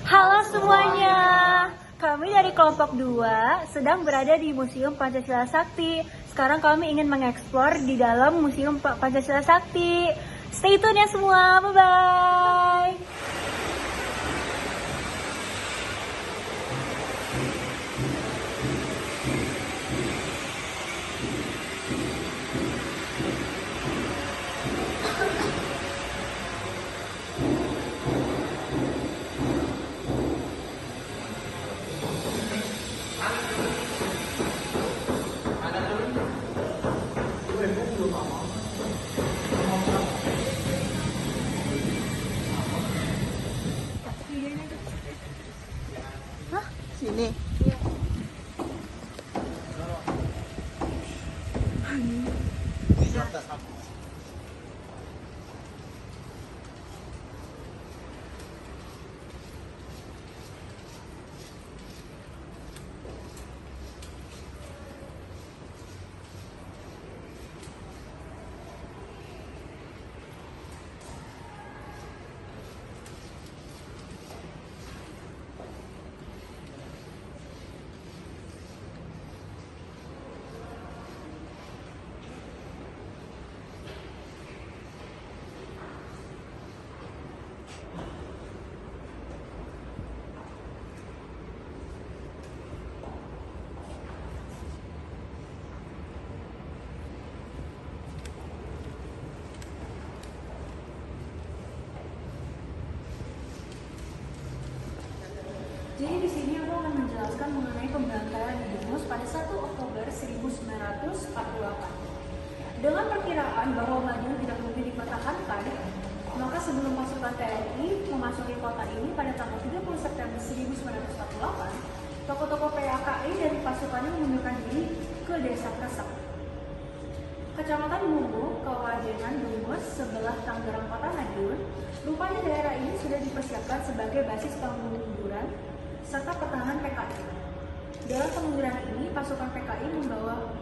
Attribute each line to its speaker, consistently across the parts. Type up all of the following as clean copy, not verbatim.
Speaker 1: Halo semuanya, kami dari kelompok 2 sedang berada di Museum Pancasila Sakti. Sekarang kami ingin mengeksplor di dalam Museum Pancasila Sakti. Stay tune ya semua, bye-bye.
Speaker 2: Hah? Sini?
Speaker 1: Jadi di sini aku akan menjelaskan mengenai pembantaian di Bungus pada 1 Oktober 1948. Dengan perkiraan bahwa Madiun tidak mungkin dipatahkan, maka sebelum pasukan TNI memasuki kota ini pada tanggal 30 September 1948, tokoh-tokoh PKI dari pasukannya mengundurkan diri ke desa Kresek, Kecamatan Munggu, Kawajengan Bungus, sebelah Tangerang Kota Madiun. Rupanya daerah ini sudah dipersiapkan sebagai basis pengunduran serta pertahanan PKI. Dalam pengunduran ini, pasukan PKI membawa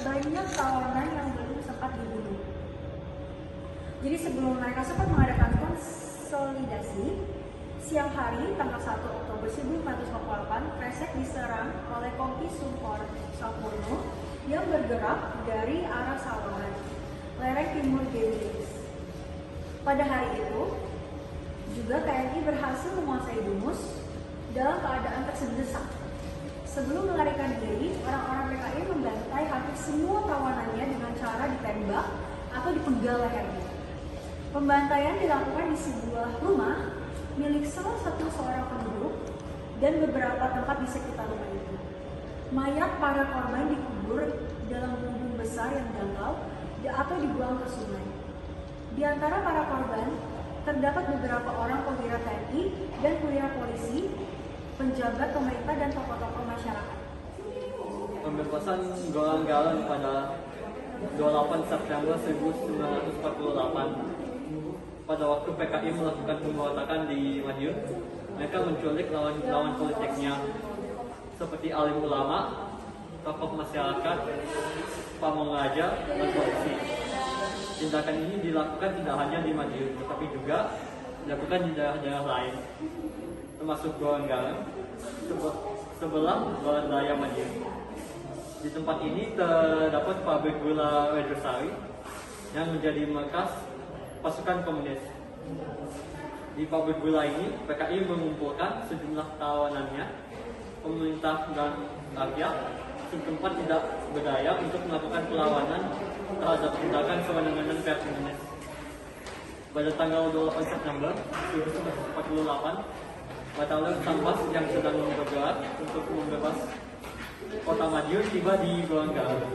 Speaker 1: banyak tawanan yang belum sempat dibunuh. Jadi sebelum mereka sempat mengadakan konsolidasi, siang hari tanggal 1 Oktober 1948, Kresek diserang oleh Kompi Sampurno yang bergerak dari arah Sawangan, lereng timur Gelis. Pada hari itu, juga TNI berhasil menguasai Bungus dalam keadaan tersedesak. Sebelum melarikan diri, orang-orang PKI membantai hampir semua tawanannya dengan cara ditembak atau dipenggal lehernya. Pembantaian dilakukan di sebuah rumah milik salah satu seorang penduduk dan beberapa tempat di sekitar rumah itu. Mayat para korban dikubur dalam lumbung besar yang dangkal atau dibuang ke sungai. Di antara para korban terdapat beberapa orang perwira TNI dan perwira polisi, penjabat pemerintah dan tokoh-tokoh masyarakat.
Speaker 3: Pembebasan Golongan Galan pada 28 September 1948. Pada waktu PKI melakukan pemberontakan di Madiun, mereka menculik lawan-lawan politiknya seperti alim ulama, tokoh masyarakat, pamongraja, dan polisi. Tindakan ini dilakukan tidak hanya di Madiun, tetapi juga dilakukan di daerah-daerah lain, termasuk Golongan Galan, sebelah Barat Daya Madiun. Di tempat ini terdapat pabrik gula Wedosari yang menjadi markas pasukan komunis. Di pabrik gula ini, PKI mengumpulkan sejumlah tawanannya. Pemerintah dan rakyat setempat tidak berdaya untuk melakukan perlawanan terhadap tindakan sewenang-wenang pihak komunis. Pada tanggal 28 September 1948, Batalion Sampas yang sedang bergerak untuk membebas kota Madiun tiba di Golongan Galan.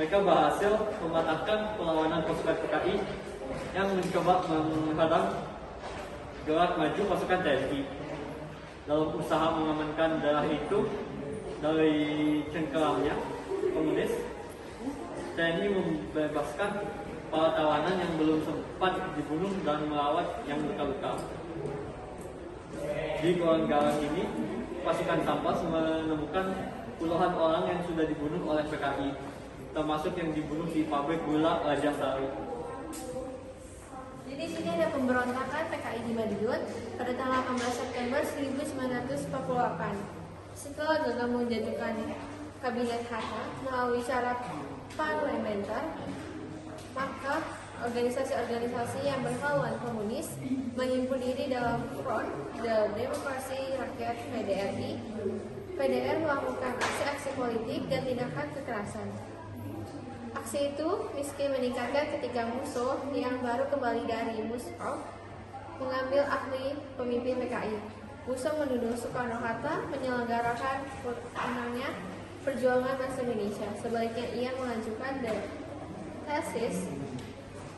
Speaker 3: Mereka berhasil mematahkan perlawanan pasukan PKI yang mencoba menghadang gerak maju pasukan TNI. Dalam usaha mengamankan daerah itu dari cengkeramnya komunis, TNI membebaskan para tawanan yang belum sempat dibunuh dan merawat yang luka-luka. Di Golongan Galan ini, pasukan Sampas menemukan puluhan orang yang sudah dibunuh oleh PKI, termasuk yang dibunuh di pabrik gula Raja Sari.
Speaker 1: Jadi di sini ada
Speaker 4: pemberontakan PKI di Madiun pada tanggal 18 September 1948. Setelah gagal menjatuhkan Kabinet Hatta melalui cara parlementer, maka organisasi-organisasi yang berhaluan komunis menghimpun diri dalam Front Demokrasi Rakyat PDRI. PDR melakukan aksi-aksi politik dan tindakan kekerasan. Aksi itu miskin meningkatkan ketika musuh yang baru kembali dari Moskow mengambil ahli pemimpin PKI. Musuh menuduh Soekarno-Hatta menyelenggarakan namanya perjuangan bangsa Indonesia. Sebaliknya ia mengajukan tesis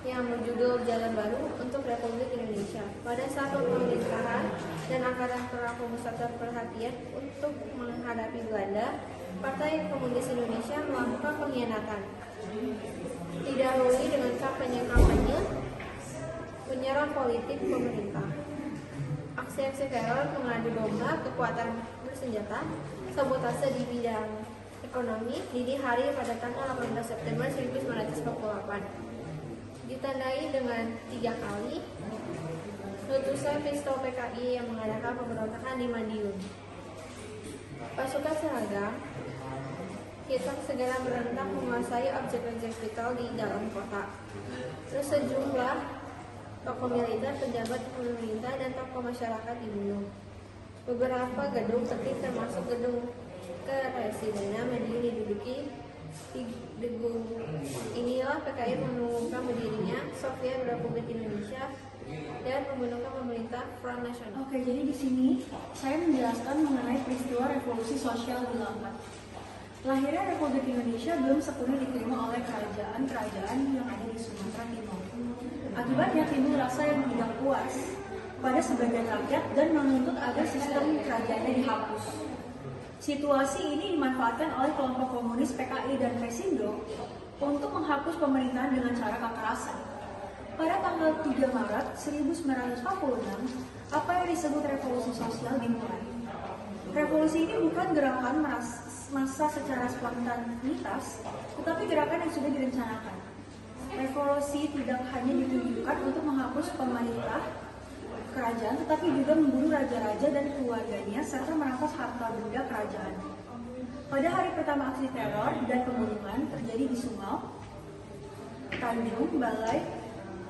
Speaker 4: yang berjudul Jalan Baru untuk Republik Indonesia. Pada saat pemerintahan dan angkatan perang pemusatan perhatian untuk menghadapi Belanda, Partai Komunis Indonesia melakukan pengkhianatan. Didahului dengan kampanye menyerang politik pemerintah. Aksi-aksi teror mengadu domba kekuatan bersenjata, sabotase di bidang ekonomi dini hari pada tanggal 18 September 1948. Ditandai dengan 3 kali letusan pistol PKI yang mengadakan pemberontakan di Madiun. Pasukan seragam kita segera berentak menguasai objek-objek vital di dalam kota. Terus sejumlah tokoh militer, pejabat pemerintah, dan tokoh masyarakat dibunuh. Beberapa gedung penting termasuk gedung Kepresidenan Madiun diduduki. Di gedung inilah PKI mengumumkan berdirinya Soviet Republik Indonesia dan membentukkan pemerintah Front Nasional.
Speaker 1: Oke, jadi di sini saya menjelaskan mengenai peristiwa revolusi sosial di Lambat. Lahirnya Republik Indonesia belum sepenuhnya diterima oleh kerajaan-kerajaan yang ada di Sumatera Timur. Akibatnya timbul rasa yang tidak puas pada sebagian rakyat dan menuntut agar sistem kerajaannya dihapus. Situasi ini dimanfaatkan oleh kelompok komunis PKI dan Resindo untuk menghapus pemerintahan dengan cara kekerasan. Pada tanggal 3 Maret 1946, apa yang disebut revolusi sosial dimulai. Revolusi ini bukan gerakan massa secara spontanitas, tetapi gerakan yang sudah direncanakan. Revolusi tidak hanya ditujukan untuk menghapus pemerintah kerajaan, tetapi juga membunuh raja-raja dan keluarganya serta merampas harta benda kerajaan. Pada hari pertama aksi teror dan pembunuhan terjadi di Sumau, Tanjung Balai,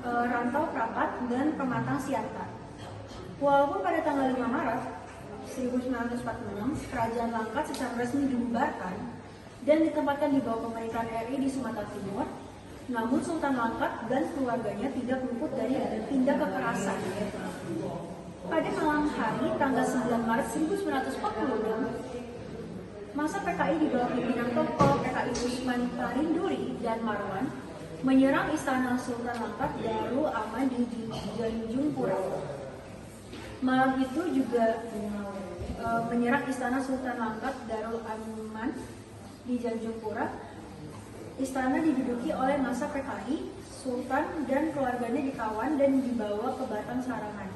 Speaker 1: Rantau Prapat, dan Pematang Siantar. Walaupun pada tanggal 5 Maret 1946 kerajaan Langkat secara resmi dibubarkan dan ditempatkan di bawah pemerintahan RI di Sumatera Timur, namun Sultan Langkat dan keluarganya tidak luput dari tindak kekerasan. Pada malam hari tanggal 9 Maret 1946, masa PKI di bawah pimpinan tokoh PKI Usman Parinduri dan Marwan menyerang istana Sultan Langkat Darul Aman di Tanjungpura. Malam itu juga menyerang istana Sultan Langkat Darul Aman di Tanjungpura. Istana diduduki oleh massa PKI, Sultan dan keluarganya dikawan dan dibawa ke Batang Sarangan.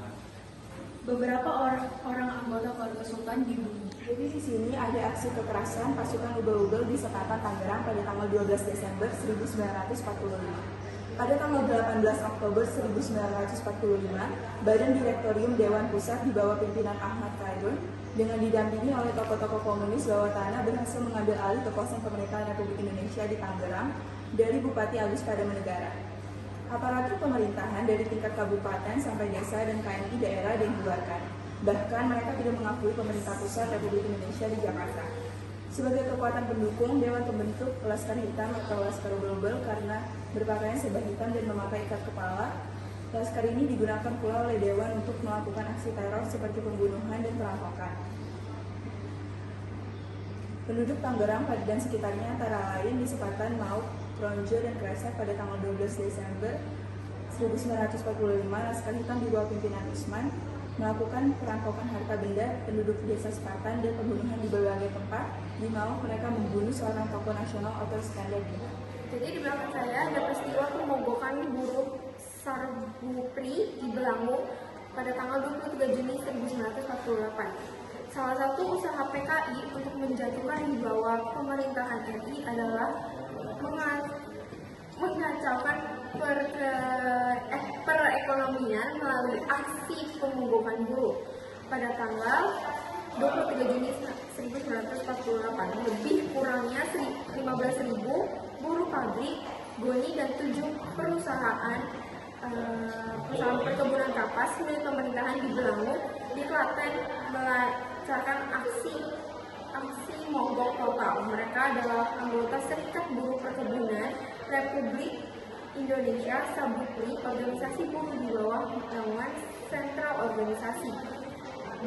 Speaker 1: Beberapa orang anggota keluarga Sultan dibunuh.
Speaker 2: Jadi di sini ada aksi kekerasan pasukan Ubel-Ubel di Sekatan Tangerang pada tanggal 12 Desember 1945. Pada tanggal 18 Oktober 1945, Badan Direktorium Dewan Pusat di bawah pimpinan Ahmad Khairun dengan didampingi oleh tokoh-tokoh komunis bawah tanah berhasil mengambil alih kekuasaan pemerintahan Republik Indonesia di Tangerang dari Bupati Agus Padamanegara. Aparatur pemerintahan dari tingkat kabupaten sampai desa dan KMI daerah dibubarkan. Bahkan mereka tidak mengakui pemerintah pusat Republik Indonesia di Jakarta. Sebagai kekuatan pendukung, Dewan pembentuk Laskar Hitam atau Laskar Ubel-Ubel karena berpakaian serba hitam dan memakai ikat kepala. Laskar ini digunakan pula oleh Dewan untuk melakukan aksi teror seperti pembunuhan dan perampokan. Penduduk Tangerang dan sekitarnya antara lain di Sepatan, Mauk, Kronjo, dan Kresek pada tanggal 12 Desember 1945, Laskar Hitam di bawah pimpinan Usman melakukan perampokan harta benda penduduk desa Sepatan dan pembunuhan di berbagai tempat. Di Mauk, mereka membunuh seorang tokoh nasional Otto Skandar.
Speaker 4: Jadi di belakang saya ada peristiwa pemogokan buruh Sarbupri di Belangong pada tanggal 23 Juni 1948. Salah satu usaha PKI untuk menjatuhkan di bawah pemerintahan RI adalah mengacaukan perekonomian perekonomian melalui aksi pemogokan buruh. Pada tanggal 23 Juni 1948, lebih kurangnya 15.000 buruh pabrik, goni, dan 7 perusahaan perkebunan kapas milik pemerintahan di Belangu di Klaten melancarkan aksi mogok total. Mereka adalah anggota Serikat Buruh Perkebunan Republik Indonesia Sabukri, organisasi buruh di bawah naungan Sentral Organisasi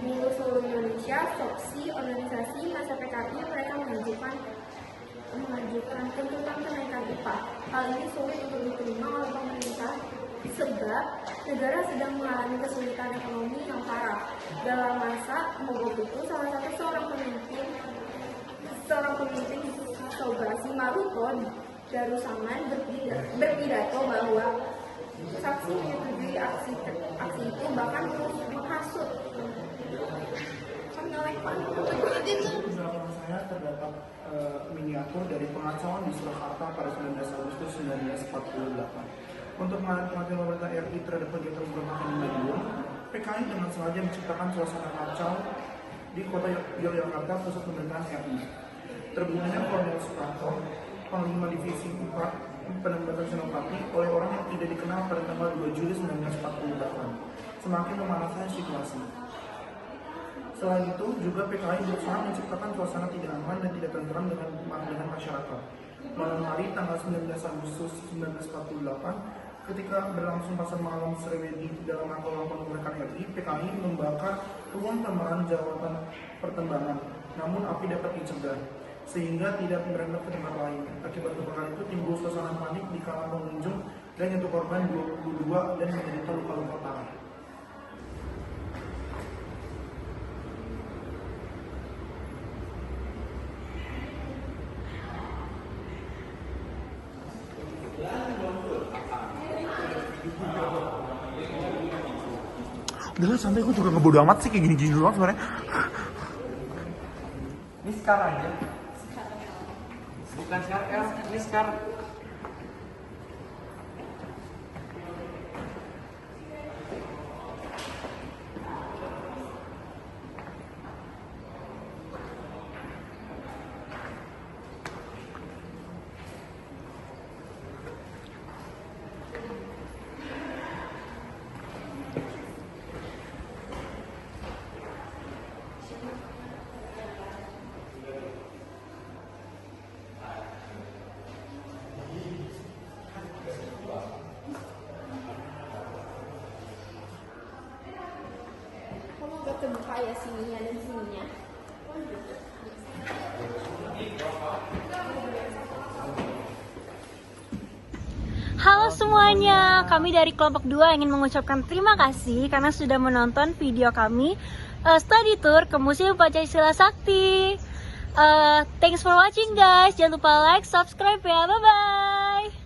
Speaker 4: Buruh Seluruh Indonesia, SOPSI, organisasi masa PKI. Mereka mengajukan tuntutan kenaikan upah. Hal ini sulit untuk diterima oleh pemerintah sebab negara sedang mengalami kesulitan ekonomi yang parah. Dalam masa mogok itu, seorang pemimpin Sobasi Maruko Darussaman berpidato bahwa saksi menyetujui aksi itu, bahkan menghasut
Speaker 5: Belakang saya terdapat miniatur dari pengacauan di Surakarta pada 19 Agustus 1948. Untuk menghadapi pemerintah RI terhadap kegiatan pemberontakan di Madiun, PKI dengan sengaja menciptakan suasana kacau di kota Yogyakarta, pusat pemerintahan RI. Terbunuhnya Kolonel Soekarno, Panglima Divisi 4 Penembakan Senopati, oleh orang yang tidak dikenal pada tanggal 2 Juli 1948, semakin memanaskan situasi. Selain itu, juga PKI berusaha menciptakan suasana tidak aman dan tidak tentram dengan masyarakat. Malam hari tanggal 19 Agustus 1948, ketika berlangsung pasar malam Srewedi dalam rangka ulang tahun kemerdekaan RI, PKI membakar ruang pemeran jawatan pertembangan. Namun api dapat dicegah, sehingga tidak merembet ke tempat lain. Akibat kebakaran itu timbul suasana panik di kalangan pengunjung dan jatuh korban 22 dan menderita luka-luka parah.
Speaker 6: Udah lah, sampai gue juga ngebodo amat sih kayak gini-gini doang sebenarnya.
Speaker 3: Ini sekarang ya? Bukan sekarang, ini sekarang.
Speaker 4: Kebuka ya sininya dan sininya.
Speaker 1: Halo semuanya, kami dari kelompok 2 ingin mengucapkan terima kasih karena sudah menonton video kami study tour ke Museum Pancasila Sakti. Thanks for watching guys, jangan lupa like, subscribe ya, bye bye.